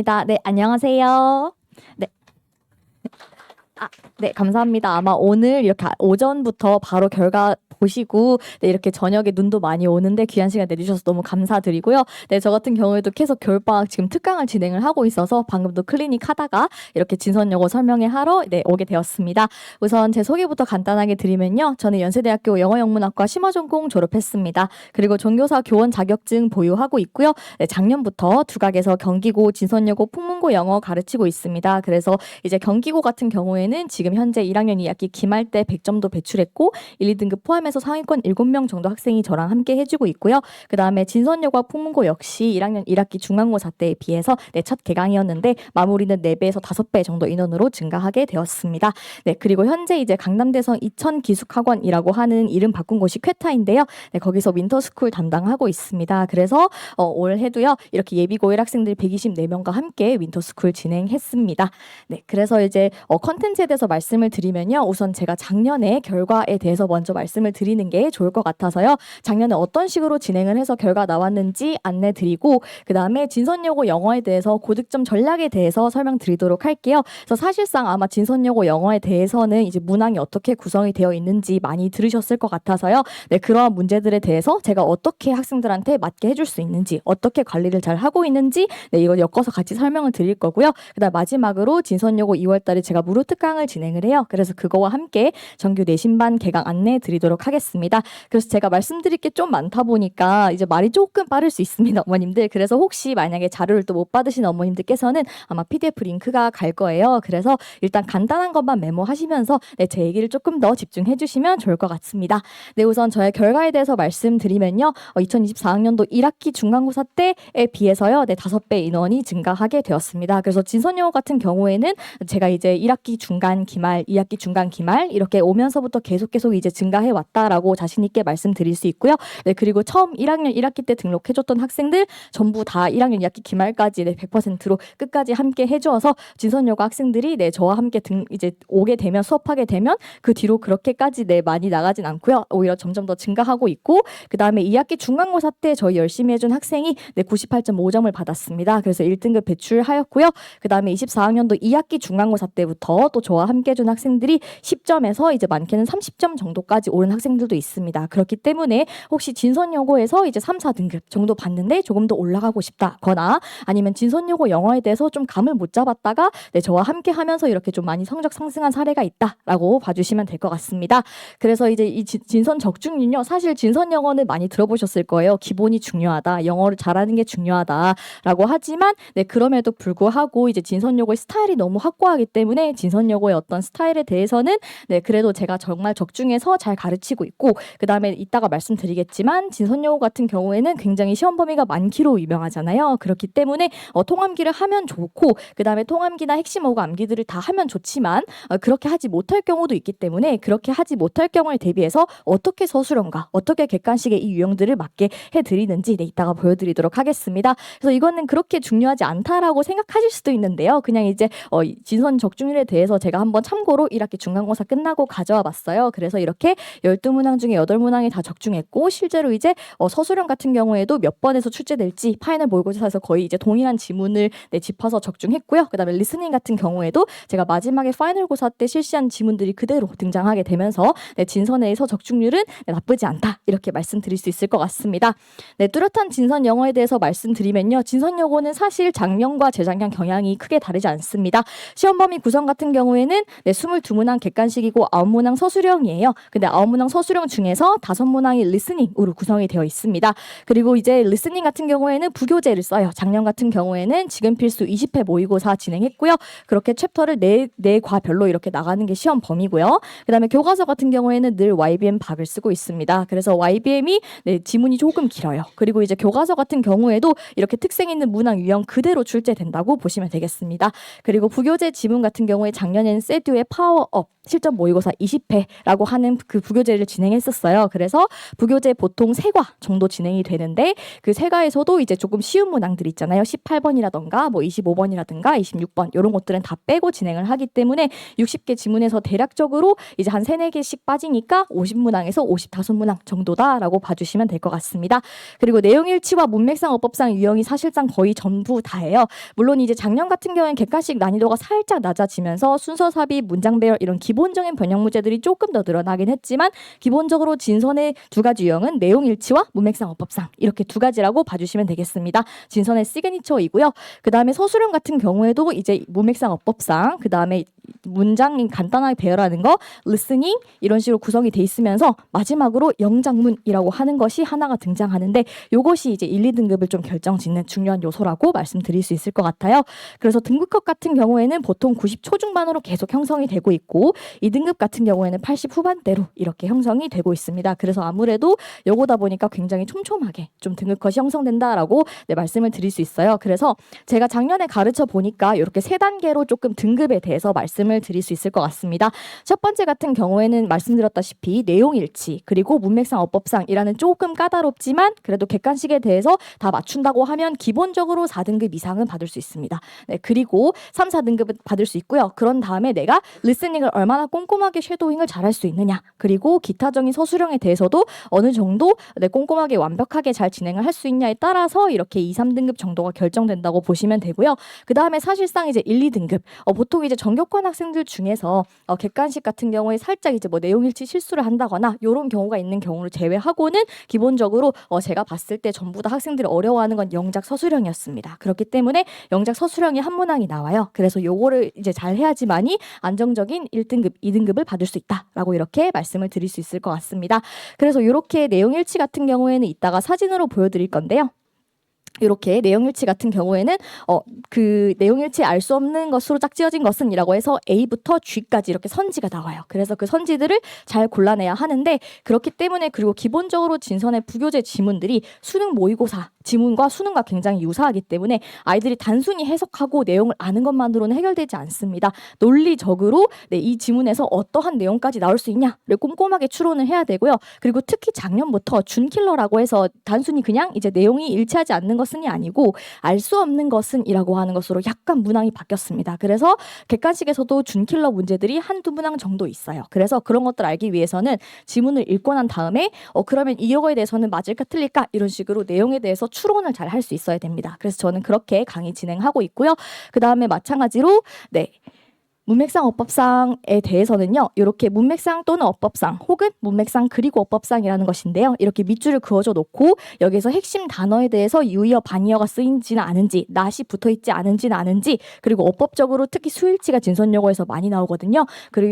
네, 안녕하세요. 네. 네, 감사합니다. 아마 오늘 이렇게 오전부터 바로 결과 보시고 네, 이렇게 저녁에 눈도 많이 오는데 귀한 시간 내주셔서 너무 감사드리고요. 네, 저 같은 경우에도 계속 겨울방학 지금 특강을 진행을 하고 있어서 방금도 클리닉 하다가 이렇게 진선여고 설명회 하러 네, 오게 되었습니다. 우선 제 소개부터 간단하게 드리면요. 저는 연세대학교 영어영문학과 심화전공 졸업했습니다. 그리고 종교사 교원 자격증 보유하고 있고요. 네, 작년부터 두각에서 경기고 진선여고 풍문고 영어 가르치고 있습니다. 그래서 이제 경기고 같은 경우에는 지금 현재 1학년 2학기 기말 때 100점도 배출했고 1, 2등급 포함해서 상위권 7명 정도 학생이 저랑 함께 해주고 있고요. 그 다음에 진선여고와 풍문고 역시 1학년 1학기 중간고사 때에 비해서 네, 첫 개강이었는데 마무리는 4배에서 5배 정도 인원으로 증가하게 되었습니다. 네, 그리고 현재 이제 강남대성 이천기숙학원이라고 하는 이름 바꾼 곳이 퀘타인데요. 네, 거기서 윈터스쿨 담당하고 있습니다. 그래서 올해도요 이렇게 예비고1 학생들 124명과 함께 윈터스쿨 진행했습니다. 네, 그래서 이제 컨텐츠에 대해서 말씀을 드리면요. 우선 제가 작년에 결과에 대해서 먼저 말씀을 드리는 게 좋을 것 같아서요. 작년에 어떤 식으로 진행을 해서 결과 나왔는지 안내 드리고 그 다음에 진선여고 영어에 대해서 고득점 전략에 대해서 설명드리도록 할게요. 그래서 사실상 아마 진선여고 영어에 대해서는 이제 문항이 어떻게 구성이 되어 있는지 많이 들으셨을 것 같아서요. 네, 그러한 문제들에 대해서 제가 어떻게 학생들한테 맞게 해줄 수 있는지 어떻게 관리를 잘 하고 있는지 네, 이걸 엮어서 같이 설명을 드릴 거고요. 그다음 마지막으로 진선여고 2월 달에 제가 무료 특강을 진행을 해요. 그래서 그거와 함께 정규 내신반 개강 안내 드리도록 하겠습니다. 그래서 제가 말씀드릴 게 좀 많다 보니까 이제 말이 조금 빠를 수 있습니다, 어머님들. 그래서 혹시 만약에 자료를 또 못 받으신 어머님들께서는 아마 PDF 링크가 갈 거예요. 그래서 일단 간단한 것만 메모하시면서 네, 제 얘기를 조금 더 집중해 주시면 좋을 것 같습니다. 네, 우선 저의 결과에 대해서 말씀드리면요. 2024학년도 1학기 중간고사 때에 비해서요. 네, 5배 인원이 증가하게 되었습니다. 그래서 진선여고 같은 경우에는 제가 이제 1학기 중간 기말, 2학기 중간 기말 이렇게 오면서부터 계속 이제 증가해 왔다라고 자신 있게 말씀드릴 수 있고요. 네, 그리고 처음 1학년 1학기 때 등록해줬던 학생들 전부 다 1학년 2학기 기말까지 네, 100%로 끝까지 함께 해주어서 진선여고 학생들이 네, 저와 함께 이제 오게 되면 수업하게 되면 그 뒤로 그렇게까지 네, 많이 나가진 않고요. 오히려 점점 더 증가하고 있고 그 다음에 2학기 중간고사 때 저희 열심히 해준 학생이 네, 98.5점을 받았습니다. 그래서 1등급 배출하였고요. 그 다음에 24학년도 2학기 중간고사 때부터 또 저와 함께 해준 학생들이 10점에서 이제 많게는 30점 정도까지 오른 학생들도 있습니다. 그렇기 때문에 혹시 진선여고에서 이제 3, 4등급 정도 받는데 조금 더 올라가고 싶다거나 아니면 진선여고 영어에 대해서 좀 감을 못 잡았다가 네, 저와 함께 하면서 이렇게 좀 많이 성적 상승한 사례가 있다라고 봐주시면 될 것 같습니다. 그래서 이제 이 진선 적중률요. 사실 진선 영어는 많이 들어보셨을 거예요. 기본이 중요하다. 영어를 잘하는 게 중요하다라고 하지만 네, 그럼에도 불구하고 이제 진선여고의 스타일이 너무 확고하기 때문에 진선여고의 어떤 스타일에 대해서는 네, 그래도 제가 정말 적중해서 잘 가르치고 있고 그다음에 이따가 말씀드리겠지만 진선여고 같은 경우에는 굉장히 시험 범위가 많기로 유명하잖아요. 그렇기 때문에 통암기를 하면 좋고 그다음에 통암기나 핵심 어구 암기들을 다 하면 좋지만 그렇게 하지 못할 경우도 있기 때문에 그렇게 하지 못할 경우에 대비해서 어떻게 서술형과 어떻게 객관식의 이 유형들을 맞게 해드리는지 네, 이따가 보여드리도록 하겠습니다. 그래서 이거는 그렇게 중요하지 않다라고 생각하실 수도 있는데요. 그냥 이제 진선 적중률에 대해서 제가 한번 참고로 1학기 중간고사 끝나고 가져와 봤어요. 그래서 이렇게 12문항 중에 8문항이 다 적중했고 실제로 이제 서술형 같은 경우에도 몇 번에서 출제될지 파이널 모의고사에서 거의 이제 동일한 지문을 네, 짚어서 적중했고요. 그다음에 리스닝 같은 경우에도 제가 마지막에 파이널고사 때 실시한 지문들이 그대로 등장하게 되면서 네, 진선에서 적중률은 네, 나쁘지 않다 이렇게 말씀드릴 수 있을 것 같습니다. 네, 뚜렷한 진선 영어에 대해서 말씀드리면요. 진선 영어는 사실 작년과 재작년 경향이 크게 다르지 않습니다. 시험 범위 구성 같은 경우에는 네, 22문항 객관식이고 9문항 서술형이에요. 근데 9문항 서술형 중에서 5문항이 리스닝으로 구성이 되어 있습니다. 그리고 이제 리스닝 같은 경우에는 부교재를 써요. 작년 같은 경우에는 지금 필수 20회 모의고사 진행했고요. 그렇게 챕터를 네 과별로 이렇게 나가는 게 시험 범위고요. 그다음에 교과서 같은 경우에는 늘 YBM 박을 쓰고 있습니다. 그래서 YBM이 네, 지문이 조금 길어요. 그리고 이제 교과서 같은 경우에도 이렇게 특색 있는 문항 유형 그대로 출제된다고 보시면 되겠습니다. 그리고 부교재 지문 같은 경우에 작년에는 세듀의 파워업 실전 모의고사 20회라고 하는 그 부교재를 부교재를 진행했었어요. 그래서 부교재 보통 3과 정도 진행이 되는데 그 3과에서도 이제 조금 쉬운 문항들 있잖아요. 18번이라던가 뭐 25번이라든가 26번 이런 것들은 다 빼고 진행을 하기 때문에 60개 지문에서 대략적으로 이제 한 3-4개씩 빠지니까 50문항에서 55문항 정도다라고 봐주시면 될 것 같습니다. 그리고 내용일치와 문맥상 어법상 유형이 사실상 거의 전부 다예요. 물론 이제 작년 같은 경우에는 객관식 난이도가 살짝 낮아지면서 순서 삽입, 문장 배열 이런 기본적인 변형 문제들이 조금 더 늘어나긴 했지만 기본적으로 진선의 2가지 유형은 내용일치와 문맥상 어법상 이렇게 2가지라고 봐주시면 되겠습니다. 진선의 시그니처이고요. 그 다음에 서술형 같은 경우에도 이제 문맥상 어법상 그 다음에 문장 간단하게 배열하는 거, 리스닝 이런 식으로 구성이 돼 있으면서 마지막으로 영작문이라고 하는 것이 하나가 등장하는데 이것이 이제 1, 2등급을 좀 결정짓는 중요한 요소라고 말씀드릴 수 있을 것 같아요. 그래서 등급컷 같은 경우에는 보통 90 초중반으로 계속 형성이 되고 있고 2등급 같은 경우에는 80 후반대로 이렇게 형성이 되고 있습니다. 그래서 아무래도 요거다 보니까 굉장히 촘촘하게 좀 등급컷이 형성된다라고 말씀을 드릴 수 있어요. 그래서 제가 작년에 가르쳐 보니까 이렇게 3단계로 조금 등급에 대해서 말씀을 드릴 수 있을 것 같습니다. 첫 번째 같은 경우에는 말씀드렸다시피 내용일치 그리고 문맥상 어법상이라는 조금 까다롭지만 그래도 객관식에 대해서 다 맞춘다고 하면 기본적으로 4등급 이상은 받을 수 있습니다. 네, 그리고 3, 4등급은 받을 수 있고요. 그런 다음에 내가 리스닝을 얼마나 꼼꼼하게 쉐도잉을 잘할 수 있느냐 그리고 기타적인 서술형에 대해서도 어느 정도 꼼꼼하게 완벽하게 잘 진행을 할 수 있냐에 따라서 이렇게 2, 3등급 정도가 결정된다고 보시면 되고요. 그 다음에 사실상 이제 1, 2등급 보통 이제 전교권 학생들 중에서 객관식 같은 경우에 살짝 이제 뭐 내용일치 실수를 한다거나 이런 경우가 있는 경우를 제외하고는 기본적으로 제가 봤을 때 전부 다 학생들이 어려워하는 건 영작 서술형이었습니다. 그렇기 때문에 영작 서술형이 한 문항이 나와요. 그래서 요거를 이제 잘 해야지만이 안정적인 1등급, 2등급을 받을 수 있다라고 이렇게 말씀을 드릴 수 있을 것 같습니다. 그래서 이렇게 내용일치 같은 경우에는 이따가 사진으로 보여드릴 건데요. 이렇게 내용일치 같은 경우에는 그 내용일치 알 수 없는 것으로 짝지어진 것은 이라고 해서 A부터 G까지 이렇게 선지가 나와요. 그래서 그 선지들을 잘 골라내야 하는데 그렇기 때문에 그리고 기본적으로 진선의 부교재 지문들이 수능 모의고사 지문과 수능과 굉장히 유사하기 때문에 아이들이 단순히 해석하고 내용을 아는 것만으로는 해결되지 않습니다. 논리적으로 이 지문에서 어떠한 내용까지 나올 수 있냐를 꼼꼼하게 추론을 해야 되고요. 그리고 특히 작년부터 준킬러라고 해서 단순히 그냥 이제 내용이 일치하지 않는 것은이 아니고 알 수 없는 것은 이라고 하는 것으로 약간 문항이 바뀌었습니다. 그래서 객관식에서도 준킬러 문제들이 한두 문항 정도 있어요. 그래서 그런 것들 알기 위해서는 지문을 읽고 난 다음에 그러면 이거에 대해서는 맞을까 틀릴까 이런 식으로 내용에 대해서 추론을 잘 할 수 있어야 됩니다. 그래서 저는 그렇게 강의 진행하고 있고요. 그 다음에 마찬가지로 문맥상 어법상에 대해서는요. 이렇게 문맥상 또는 어법상 혹은 문맥상 그리고 어법상이라는 것인데요. 이렇게 밑줄을 그어줘 놓고 여기서 핵심 단어에 대해서 유의어, 반의어가 쓰인지는 않은지 낫이 붙어있지 않은지는 아는지 그리고 어법적으로 특히 수일치가 진선용어에서 많이 나오거든요.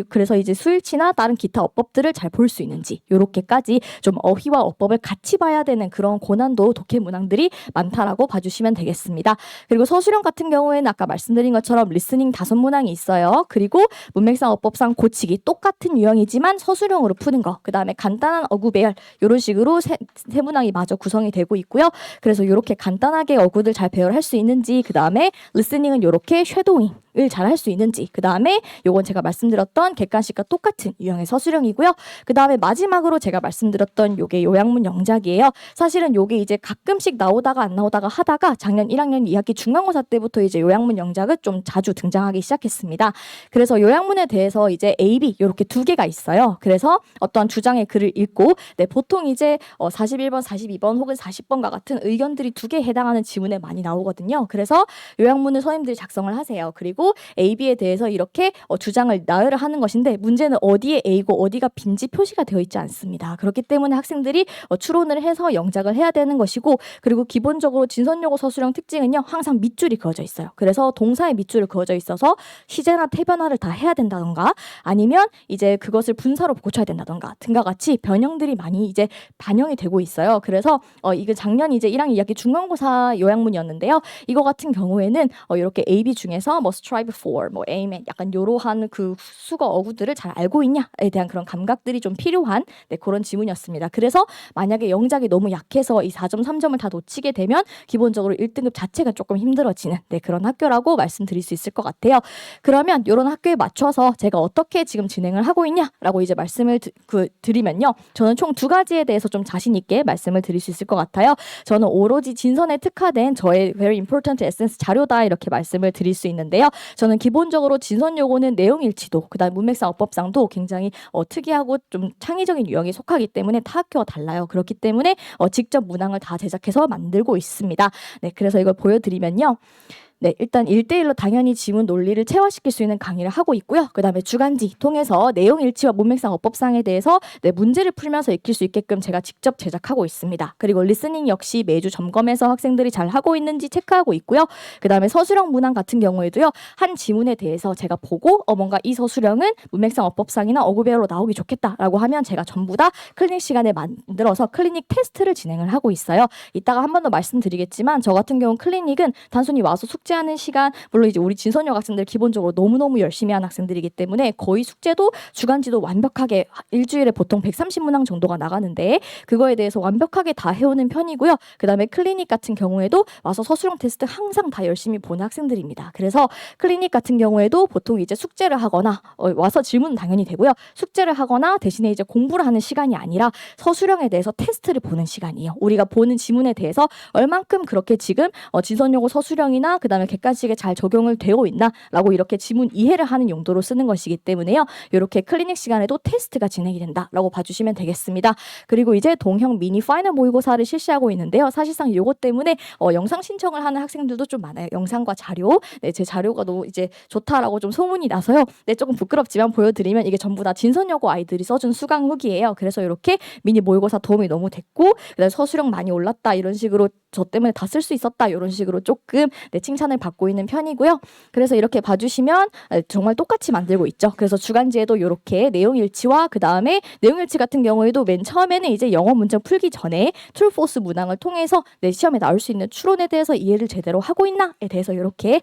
그래서 이제 수일치나 다른 기타 어법들을 잘 볼 수 있는지 이렇게까지 좀 어휘와 어법을 같이 봐야 되는 그런 고난도 독해 문항들이 많다라고 봐주시면 되겠습니다. 그리고 서술형 같은 경우에는 아까 말씀드린 것처럼 리스닝 5문항이 있어요. 그리고 문맥상 어법상 고치기 똑같은 유형이지만 서술형으로 푸는 거 그 다음에 간단한 어구 배열 이런 식으로 세 문항이 마저 구성이 되고 있고요. 그래서 이렇게 간단하게 어구들 잘 배열할 수 있는지 그 다음에 리스닝은 이렇게 쉐도잉 을 잘 할 수 있는지 그 다음에 요건 제가 말씀드렸던 객관식과 똑같은 유형의 서술형이고요. 그 다음에 마지막으로 제가 말씀드렸던 요게 요약문 영작이에요. 사실은 요게 이제 가끔씩 나오다가 안 나오다가 하다가 작년 1학년 2학기 중간고사 때부터 이제 요약문 영작은 좀 자주 등장하기 시작했습니다. 그래서 요약문에 대해서 이제 A, B 이렇게 2개가 있어요. 그래서 어떠한 주장의 글을 읽고 보통 이제 41번, 42번 혹은 40번과 같은 의견들이 2개에 해당하는 지문에 많이 나오거든요. 그래서 요약문을 선생님들이 작성을 하세요. 그리고 A, B에 대해서 이렇게 주장을 나열을 하는 것인데 문제는 어디에 A고 어디가 B인지 표시가 되어 있지 않습니다. 그렇기 때문에 학생들이 추론을 해서 영작을 해야 되는 것이고 그리고 기본적으로 진선용어 서술형 특징은요. 항상 밑줄이 그어져 있어요. 그래서 동사에 밑줄을 그어져 있어서 시제나 태변화를 다 해야 된다던가 아니면 이제 그것을 분사로 고쳐야 된다던가 등과 같이 변형들이 많이 이제 반영이 되고 있어요. 그래서 이게 작년 이제 1학년 2학기 중간고사 요약문이었는데요. 이거 같은 경우에는 이렇게 A, B 중에서 뭐 strive for, 뭐 aim at 약간 요러한 그 수거 어구들을 잘 알고 있냐에 대한 그런 감각들이 좀 필요한 그런 지문이었습니다. 그래서 만약에 영작이 너무 약해서 이 4점, 3점을 다 놓치게 되면 기본적으로 1등급 자체가 조금 힘들어지는 그런 학교라고 말씀드릴 수 있을 것 같아요. 그러면 이런 학교에 맞춰서 제가 어떻게 지금 진행을 하고 있냐라고 이제 말씀을 드리면요. 저는 총 2가지에 대해서 좀 자신 있게 말씀을 드릴 수 있을 것 같아요. 저는 오로지 진선에 특화된 저의 very important essence 자료다 이렇게 말씀을 드릴 수 있는데요. 저는 기본적으로 진선 요고는 내용일치도 그다음 문맥상 어법상도 굉장히 특이하고 좀 창의적인 유형에 속하기 때문에 타 학교와 달라요. 그렇기 때문에 직접 문항을 다 제작해서 만들고 있습니다. 네, 그래서 이걸 보여드리면요. 네, 일단 1대1로 당연히 지문 논리를 체화시킬 수 있는 강의를 하고 있고요. 그 다음에 주간지 통해서 내용 일치와 문맥상 어법상에 대해서 문제를 풀면서 익힐 수 있게끔 제가 직접 제작하고 있습니다. 그리고 리스닝 역시 매주 점검해서 학생들이 잘 하고 있는지 체크하고 있고요. 그 다음에 서술형 문항 같은 경우에도요. 한 지문에 대해서 제가 보고 뭔가 이 서술형은 문맥상 어법상이나 어구배열로 나오기 좋겠다라고 하면 제가 전부 다 클리닉 시간에 만들어서 클리닉 테스트를 진행을 하고 있어요. 이따가 한 번 더 말씀드리겠지만 저 같은 경우는 클리닉은 단순히 와서 숙제하는 시간, 물론 이제 우리 진선역 학생들 기본적으로 너무너무 열심히 한 학생들이기 때문에 거의 숙제도 주간지도 완벽하게 일주일에 보통 130문항 정도가 나가는데 그거에 대해서 완벽하게 다 해오는 편이고요. 그 다음에 클리닉 같은 경우에도 와서 서술형 테스트 항상 다 열심히 보는 학생들입니다. 그래서 클리닉 같은 경우에도 보통 이제 숙제를 하거나 와서 질문은 당연히 되고요. 숙제를 하거나 대신에 이제 공부를 하는 시간이 아니라 서술형에 대해서 테스트를 보는 시간이에요. 우리가 보는 지문에 대해서 얼만큼 그렇게 지금 진선요고 서술형이나 그 다음에 객관식에 잘 적용을 되어 있나라고 이렇게 지문 이해를 하는 용도로 쓰는 것이기 때문에요. 이렇게 클리닉 시간에도 테스트가 진행이 된다라고 봐주시면 되겠습니다. 그리고 이제 동형 미니 파이널 모의고사를 실시하고 있는데요. 사실상 이것 때문에 영상 신청을 하는 학생들도 좀 많아요. 영상과 자료, 네, 제 자료가 너무 이제 좋다라고 좀 소문이 나서요. 네, 조금 부끄럽지만 보여드리면 이게 전부 다 진선여고 아이들이 써준 수강 후기예요. 그래서 이렇게 미니 모의고사 도움이 너무 됐고 그다음에 서술형 많이 올랐다 이런 식으로 저 때문에 다 쓸 수 있었다 이런 식으로 조금 칭찬을 받고 있는 편이고요. 그래서 이렇게 봐주시면 정말 똑같이 만들고 있죠. 그래서 주간지에도 이렇게 내용일치와 그 다음에 내용일치 같은 경우에도 맨 처음에는 이제 영어 문장 풀기 전에 true, false 문항을 통해서 내 시험에 나올 수 있는 추론에 대해서 이해를 제대로 하고 있나에 대해서 이렇게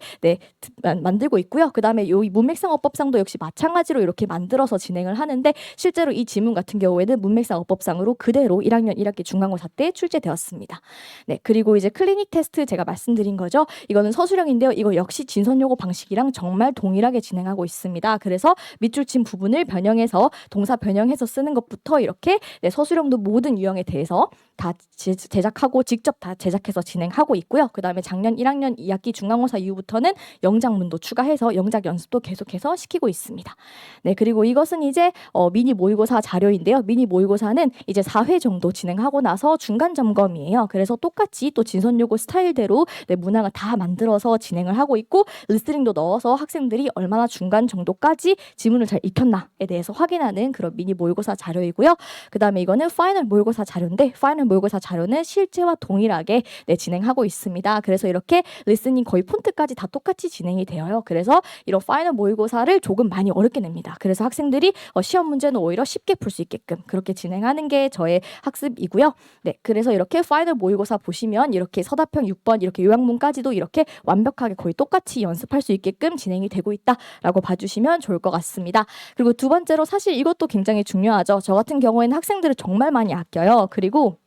만들고 있고요. 그 다음에 이 문맥상 어법상도 역시 마찬가지로 이렇게 만들어서 진행을 하는데 실제로 이 지문 같은 경우에는 문맥상 어법상으로 그대로 1학년 1학기 중간고사 때 출제되었습니다. 네, 그리고 이제 클리닉 테스트 제가 말씀드린 거죠. 이거는 서술형인데요. 이거 역시 진선요고 방식이랑 정말 동일하게 진행하고 있습니다. 그래서 밑줄 친 부분을 변형해서 동사 변형해서 쓰는 것부터 이렇게 서술형도 모든 유형에 대해서 다 제작하고 직접 다 제작해서 진행하고 있고요. 그 다음에 작년 1학년 2학기 중간고사 이후부터는 영작문도 추가해서 영작 연습도 계속해서 시키고 있습니다. 네, 그리고 이것은 이제 미니 모의고사 자료인데요. 미니 모의고사는 이제 4회 정도 진행하고 나서 중간 점검이에요. 그래서 똑같이 또 진선요고 스타일대로 문항을 다 만들어서 진행을 하고 있고 리스닝도 넣어서 학생들이 얼마나 중간 정도까지 지문을 잘 익혔나에 대해서 확인하는 그런 미니 모의고사 자료이고요. 그 다음에 이거는 파이널 모의고사 자료인데 파이널 모의고사 자료는 실제와 동일하게 진행하고 있습니다. 그래서 이렇게 리스닝 거의 폰트까지 다 똑같이 진행이 되어요. 그래서 이런 파이널 모의고사를 조금 많이 어렵게 냅니다. 그래서 학생들이 시험 문제는 오히려 쉽게 풀 수 있게끔 그렇게 진행하는 게 저의 학습이고요. 네, 그래서 이렇게 파이널 모의고사 보시면 이렇게 서답형 6번 이렇게 요약문까지도 이렇게 완벽하게 거의 똑같이 연습할 수 있게끔 진행이 되고 있다라고 봐주시면 좋을 것 같습니다. 그리고 두 번째로 사실 이것도 굉장히 중요하죠. 저 같은 경우에는 학생들을 정말 많이 아껴요. 그리고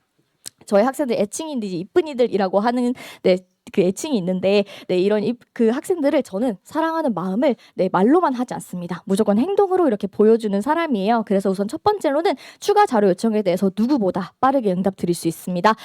저희 학생들 애칭인지 이쁜이들이라고 하는 그 애칭이 있는데 이런 그 학생들을 저는 사랑하는 마음을 말로만 하지 않습니다. 무조건 행동으로 이렇게 보여주는 사람이에요. 그래서 우선 첫 번째로는 추가 자료 요청에 대해서 누구보다 빠르게 응답 드릴 수 있습니다.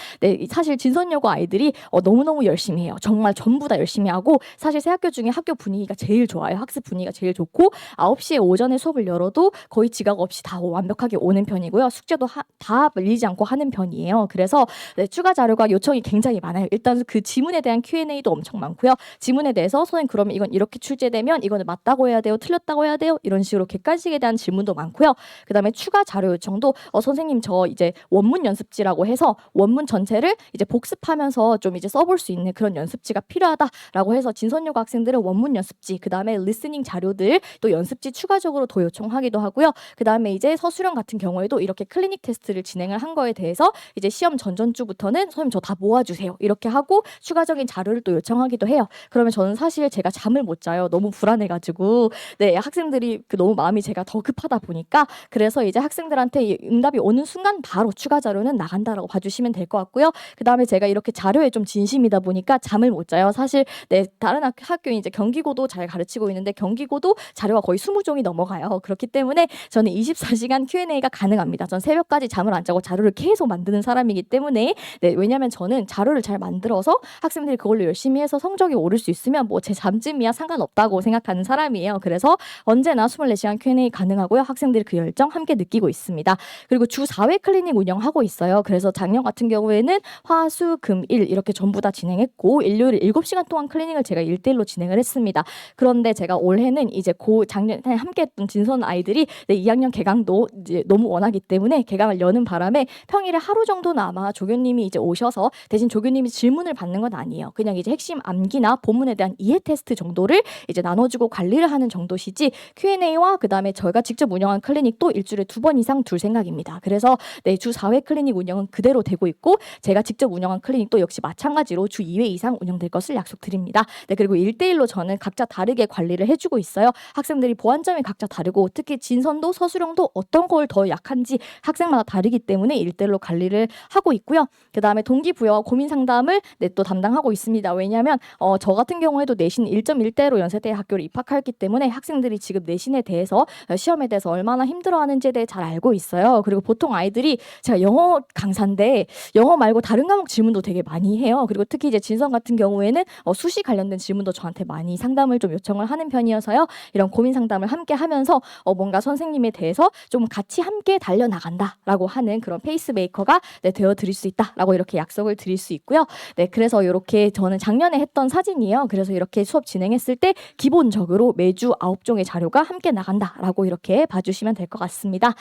사실 진선여고 아이들이 너무너무 열심히 해요. 정말 전부 다 열심히 하고 사실 새 학교 중에 학교 분위기가 제일 좋아요. 학습 분위기가 제일 좋고 9시에 오전에 수업을 열어도 거의 지각 없이 다 완벽하게 오는 편이고요. 숙제도 다 밀리지 않고 하는 편이에요. 그래서 추가 자료가 요청이 굉장히 많아요. 일단 그 지문에 대한 Q&A도 엄청 많고요. 지문에 대해서 선생님 그러면 이건 이렇게 출제되면 이거는 맞다고 해야 돼요? 틀렸다고 해야 돼요? 이런 식으로 객관식에 대한 질문도 많고요. 그 다음에 추가 자료 요청도 선생님 저 이제 원문 연습지라고 해서 원문 전체를 이제 복습하면서 좀 이제 써볼 수 있는 그런 연습지가 필요하다라고 해서 진선여고 학생들은 원문 연습지 그 다음에 리스닝 자료들 또 연습지 추가적으로 더 요청하기도 하고요. 그 다음에 이제 서술형 같은 경우에도 이렇게 클리닉 테스트를 진행을 한 거에 대해서 이제 시험 전전주부터는 선생님 저 다 모아주세요. 이렇게 하고 추가적인 추가적인 자료를 또 요청하기도 해요. 그러면 저는 사실 제가 잠을 못 자요. 너무 불안해가지고. 네, 학생들이 너무 마음이 제가 더 급하다 보니까 그래서 이제 학생들한테 이 응답이 오는 순간 바로 추가 자료는 나간다라고 봐주시면 될 것 같고요. 그 다음에 제가 이렇게 자료에 좀 진심이다 보니까 잠을 못 자요. 사실 네, 다른 학교인 이제 경기고도 잘 가르치고 있는데 경기고도 자료가 거의 20종이 넘어가요. 그렇기 때문에 저는 24시간 Q&A가 가능합니다. 전 새벽까지 잠을 안 자고 자료를 계속 만드는 사람이기 때문에 네, 왜냐하면 저는 자료를 잘 만들어서 학생들이 그걸로 열심히 해서 성적이 오를 수 있으면 뭐 제 잠쯤이야 상관없다고 생각하는 사람이에요. 그래서 언제나 24시간 Q&A 가능하고요. 학생들이 그 열정 함께 느끼고 있습니다. 그리고 주 4회 클리닉 운영하고 있어요. 그래서 작년 같은 경우에는 화, 수, 금, 일 이렇게 전부 다 진행했고 일요일 7시간 동안 클리닉을 제가 1대1로 진행을 했습니다. 그런데 제가 올해는 이제 작년에 함께 했던 진선 아이들이 네, 2학년 개강도 이제 너무 원하기 때문에 개강을 여는 바람에 평일에 하루 정도는 아마 조교님이 이제 오셔서 대신 조교님이 질문을 받는 건 아니에요. 그냥 이제 핵심 암기나 본문에 대한 이해 테스트 정도를 이제 나눠주고 관리를 하는 정도시지 Q&A와 그다음에 저희가 직접 운영한 클리닉도 일주일에 2번 이상 둘 생각입니다. 그래서 네, 주 4회 클리닉 운영은 그대로 되고 있고 제가 직접 운영한 클리닉도 역시 마찬가지로 주 2회 이상 운영될 것을 약속드립니다. 네, 그리고 1대1로 저는 각자 다르게 관리를 해주고 있어요. 학생들이 보완점이 각자 다르고 특히 진선도 서술형도 어떤 걸 더 약한지 학생마다 다르기 때문에 1대1로 관리를 하고 있고요. 그 다음에 동기부여와 고민 상담을 네, 또 담당하고 있습니다. 왜냐하면 저 같은 경우에도 내신 1.1대로 연세대 학교를 입학했기 때문에 학생들이 지금 내신에 대해서 시험에 대해서 얼마나 힘들어하는지에 대해 잘 알고 있어요. 그리고 보통 아이들이 제가 영어 강사인데 영어 말고 다른 과목 질문도 되게 많이 해요. 그리고 특히 이제 진선 같은 경우에는 수시 관련된 질문도 저한테 많이 상담을 좀 요청을 하는 편이어서요. 이런 고민 상담을 함께 하면서 뭔가 선생님에 대해서 좀 같이 함께 달려나간다라고 하는 그런 페이스메이커가 네, 되어드릴 수 있다라고 이렇게 약속을 드릴 수 있고요. 네, 그래서 이렇게 저는 작년에 했던 사진이에요. 그래서 이렇게 수업 진행했을 때 기본적으로 매주 9종의 자료가 함께 나간다라고 이렇게 봐주시면 될 것 같습니다.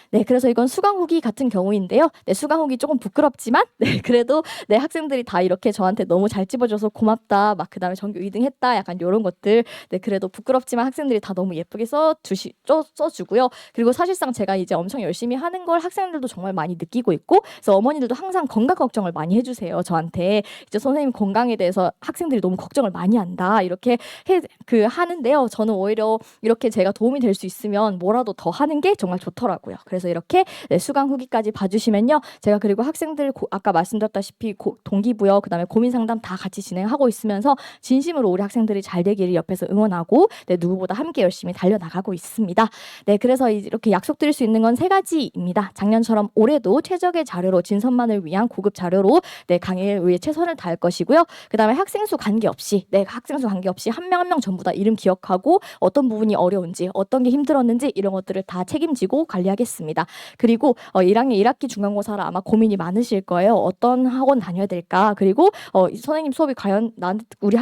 네, 그래서 이건 수강 후기 같은 경우인데요. 네, 수강 후기 조금 부끄럽지만, 네, 그래도 네, 학생들이 다 이렇게 저한테 너무 잘 집어줘서 고맙다, 막 그다음에 전교 2등 했다, 약간 이런 것들, 네, 그래도 부끄럽지만 학생들이 다 너무 예쁘게 써주고요. 그리고 사실상 제가 이제 엄청 열심히 하는 걸 학생들도 정말 많이 느끼고 있고, 그래서 어머니들도 항상 건강 걱정을 많이 해주세요. 저한테 이제 선생님 건강에 대해서 학생들이 너무 걱정을 많이 한다, 이렇게 하는데요. 저는 오히려 이렇게 제가 도움이 될 수 있으면 뭐라도 더 하는 게 정말 좋더라고요. 그래서 이렇게 네, 수강 후기까지 봐주시면요. 제가 그리고 학생들 아까 말씀드렸다시피 동기부여 그다음에 고민 상담 다 같이 진행하고 있으면서 진심으로 우리 학생들이 잘 되기를 옆에서 응원하고 네, 누구보다 함께 열심히 달려나가고 있습니다. 네, 그래서 이렇게 약속드릴 수 있는 건 3가지입니다. 작년처럼 올해도 최적의 자료로 진선만을 위한 고급 자료로 네, 강의를 위해 최선을 다할 것이고요. 그다음에 학생 수 관계없이 한 명 한 명 전부 다 이름 기억하고 어떤 부분이 어려운지 어떤 게 힘들었는지 이런 것들을 다 책임지고 관리하겠습니다. 그리고 1학년 1학기 중간고사라 아마 고민이 많으실 거예요. 어떤 학원 다녀야 될까? 그리고 선생님 수업이 과연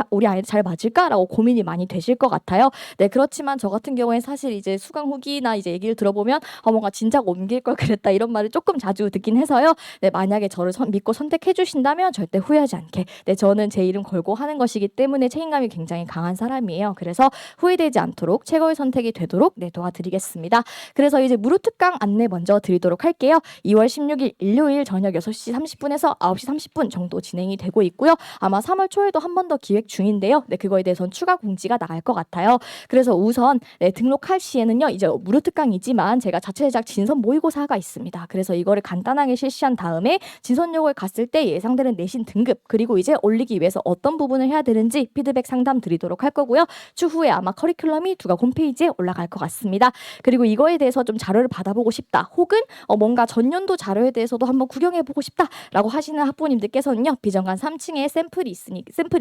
우리 아이들 잘 맞을까라고 고민이 많이 되실 것 같아요. 네, 그렇지만 저 같은 경우에 사실 이제 수강 후기나 이제 얘기를 들어보면 뭔가 진작 옮길 걸 그랬다 이런 말을 조금 자주 듣긴 해서요. 네, 만약에 저를 믿고 선택해 주신다면 절대 후회하지 않게. 네, 저는 제 이름 걸고 하는 것이기 때문에 책임감이 굉장히 강한 사람이에요. 그래서 후회되지 않도록 최고의 선택이 되도록 네, 도와드리겠습니다. 그래서 이제 무료 특강 안내 먼저 드리도록 할게요. 2월 16일 일요일 저녁 6시 30분에서 9시 30분 정도 진행이 되고 있고요. 아마 3월 초에도 한 번 더 기획 중인데요. 네, 그거에 대해서는 추가 공지가 나갈 것 같아요. 그래서 우선 네, 등록할 시에는요. 이제 무료 특강이지만 제가 자체 제작 진선 모의고사가 있습니다. 그래서 이거를 간단하게 실시한 다음에 진선역을 갔을 때 예상되는 내신 등급 그리고 이제 올리기 위해서 어떤 부분을 해야 되는지 피드백 상담 드리도록 할 거고요. 추후에 아마 커리큘럼이 두각 홈페이지에 올라갈 것 같습니다. 그리고 이거에 대해서 좀 자료를 받아보고 싶다. 혹은 뭔가 전년도 자료에 대해서도 한번 구경해보고 싶다라고 하시는 학부모님들께서는요. 비정관 3층에 샘플이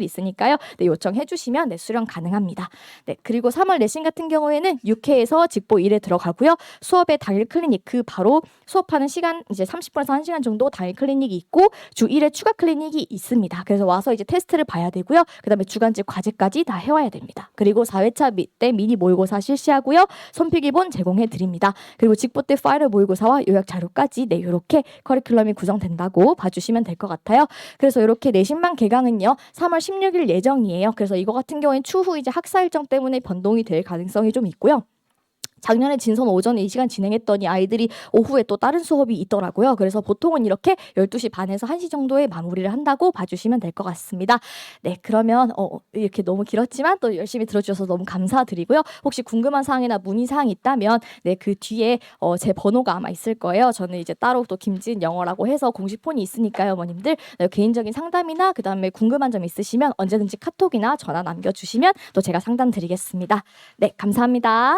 있으니까요. 네, 요청해 주시면 네, 수령 가능합니다. 네, 그리고 3월 내신 같은 경우에는 6회에서 직보 1에 들어가고요. 수업의 당일 클리닉 바로 수업하는 시간 이제 30분에서 1시간 정도 당일 클리닉이 있고 주 1회 추가 클리닉이 있습니다. 그래서 와서 이제 테스트를 봐야 되고요. 그다음에 주간직 과제까지 다 해와야 됩니다. 그리고 4회차 때 미니 모의고사 실시하고요. 손필기본 제공해 드립니다. 그리고 직보 때 파일 모의고사와 요약 자료까지 네, 이렇게 커리큘럼이 구성된다고 봐주시면 될 것 같아요. 그래서 이렇게 내신반 개강은요. 3월 16일 예정이에요. 그래서 이거 같은 경우에는 추후 이제 학사 일정 때문에 변동이 될 가능성이 좀 있고요. 작년에 진선 오전에 이 시간 진행했더니 아이들이 오후에 또 다른 수업이 있더라고요. 그래서 보통은 이렇게 12시 반에서 1시 정도에 마무리를 한다고 봐주시면 될 것 같습니다. 네, 그러면 이렇게 너무 길었지만 또 열심히 들어주셔서 너무 감사드리고요. 혹시 궁금한 사항이나 문의사항이 있다면 네, 그 뒤에 제 번호가 아마 있을 거예요. 저는 이제 따로 또 김지은 영어라고 해서 공식 폰이 있으니까요, 어머님들. 네, 개인적인 상담이나 그다음에 궁금한 점 있으시면 언제든지 카톡이나 전화 남겨주시면 또 제가 상담 드리겠습니다. 네, 감사합니다.